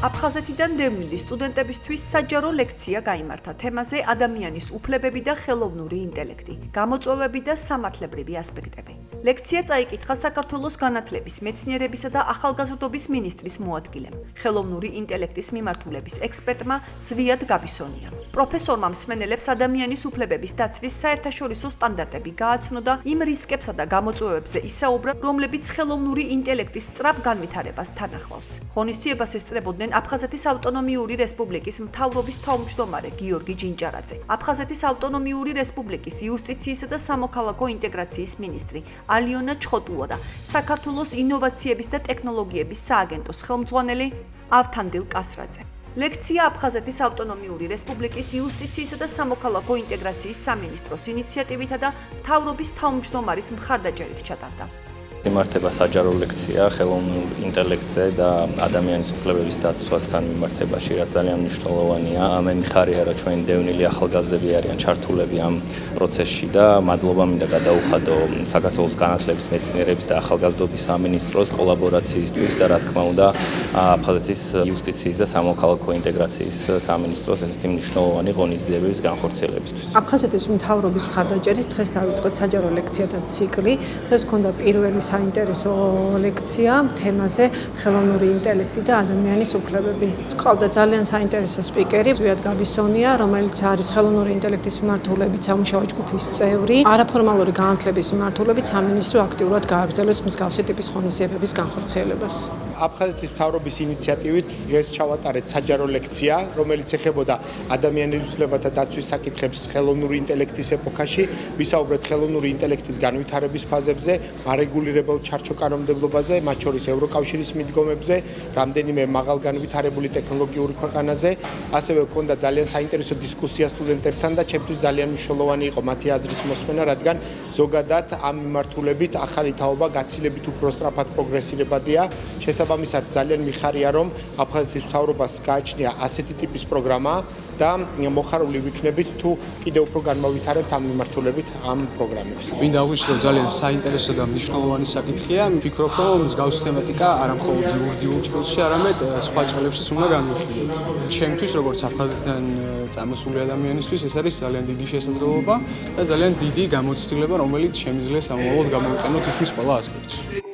აფხაზეთიდან დევნილი სტუდენტებისთვის საჯარო ლექცია გაიმართა თემაზე ადამიანის უფლებები და ხელოვნური ინტელექტი, გამოწვევები და სამართლებრივი ასპექტები. ლექცია წაიკითხა საქართველოს განათლების, მეცნიერებისა და ახალგაზრდობის მინისტრის მოადგილემ, ხელოვნური ინტელექტის მიმართულების ექსპერტმა ზვიად გაბისონიამ. პროფესორმა მსმენელებს ადამიანის უფლებების დაცვის საერთაშორისო სტანდარტები გააცნო და იმ რისკებსა და გამოწვევებზე ისაუბრა, რომლებიც ხელოვნური ინტელექტის სწრაფ განვითარებას თან ახლავს. ღონისძიებას ესწრებოდნენ აფხაზეთის ავტონომიური რესპუბლიკის მთავრობის თავმჯდომარე გიორგი ჯინჯარაძე, აფხაზეთის ავტონომიური რესპუბლიკის იუსტიციისა და სამოქალაქო ინტეგრაციის მინისტრი ალიონა ჩხოტუა და საქართველოს ინოვაციების და ტექნოლოგიების სააგენტოს ხელმძღვანელი ავთანდილ კასრაძე. ლექცია აფხაზეთის ავტონომიური რესპუბლიკის იუსტიციისა და სამოქალაქო ინტეგრაციის სამინისტროს ინიციატივითა და მთავრობის თავმჯდომარის მხარდაჭერით ჩატარდა. იმართება საჯარო ლექცია ხელოვნურ ინტელექტზე და ადამიანის უფლებების დაცვასთან მიმართებაში, რაც ძალიან მნიშვნელოვანია. მე მიხარია, რომ ჩვენი დევნილი ახალგაზრდები არიან ჩართულები ამ პროცესში და მადლობა მინდა გადაუხადო საქართველოს განათლების, მეცნიერების და ახალგაზრდობის სამინისტროს კოლაბორაციისთვის და რა თქმა უნდა აფხაზეთის იუსტიციის და სამოქალაქო ინტეგრაციის სამინისტროს ესეთი მნიშვნელოვანი ღონისძიებების განხორციელებისთვის. აფხაზეთის მთავრობის მხარდაჭერით დღეს დავიწყეთ საჯარო ლექციათა ციკლი. ეს ქონდა პირველი საინტერესო ლექცია თემაზე ხელოვნური ინტელექტი და ადამიანის უფლებები. ყავდა ძალიან საინტერესო სპიკერი ზვიად გაბისონია, რომელიც არის ხელოვნური ინტელექტის მიმართულებით სამუშაო ჯგუფის წევრი. არაფორმალური განათლების მიმართულებით სამინისტრო აქტიურად გააგრძელებს მსგავსი ტიპის ღონისძიებების განხორციელებას. აფხაზეთის მთავრობის ინიციატივით დღეს ჩავატარეთ საჯარო ლექცია, რომელიც ეხებოდა ადამიანის უფლებათა დაცვის საკითხებს ხელოვნური ინტელექტის ეპოქაში. ვისაუბრეთ ხელოვნური ინტელექტის განვითარების ფაზებზე, მარეგულირებელ ჩარჩოკანონმდებლობაზე, მათ შორის ევროკავშირის მიდგომებზე, რამდენიმე მაღალ განვითარებული ტექნოლოგიური ქვეყანაზე. ასევე ჰქონდა ძალიან საინტერესო დისკუსია სტუდენტებთან და ჩემთვის ძალიან მნიშვნელოვანი იყო მათი აზრის მოსმენა, რადგან ზოგადად ამ მიმართულებით ახალი თაობა გაცილებით უფრო სწრაფად პროგრესირებადია. შესაბამისად ძალიან მიხარია, რომ აფხაზეთის მთავრობას გააჩნია ასეთი ტიპის პროგრამა და მოხარული ვიქნებით თუ კიდევ უფრო განმავითარებთ ამ მიმართულებით ამ პროგრამებს. მინდა აღვნიშნო, რომ ძალიან საინტერესო და მნიშვნელოვანი საკითხია. ვფიქრობ, რომ მსგავსი თემატიკა არა მხოლოდ იურიდიულ ჭრილში, არამედ სხვა ჭრილებშიც უნდა განვიხილოთ. ჩემთვის, როგორც აფხაზეთიდან წამოსული ადამიანისთვის, ეს არის ძალიან დიდი შესაძლებლობა და ძალიან დიდი გამოცდილება, რომელიც შემიძლია სამოვალოდ გამოიყენო თითქმის ყველა ასპექტში.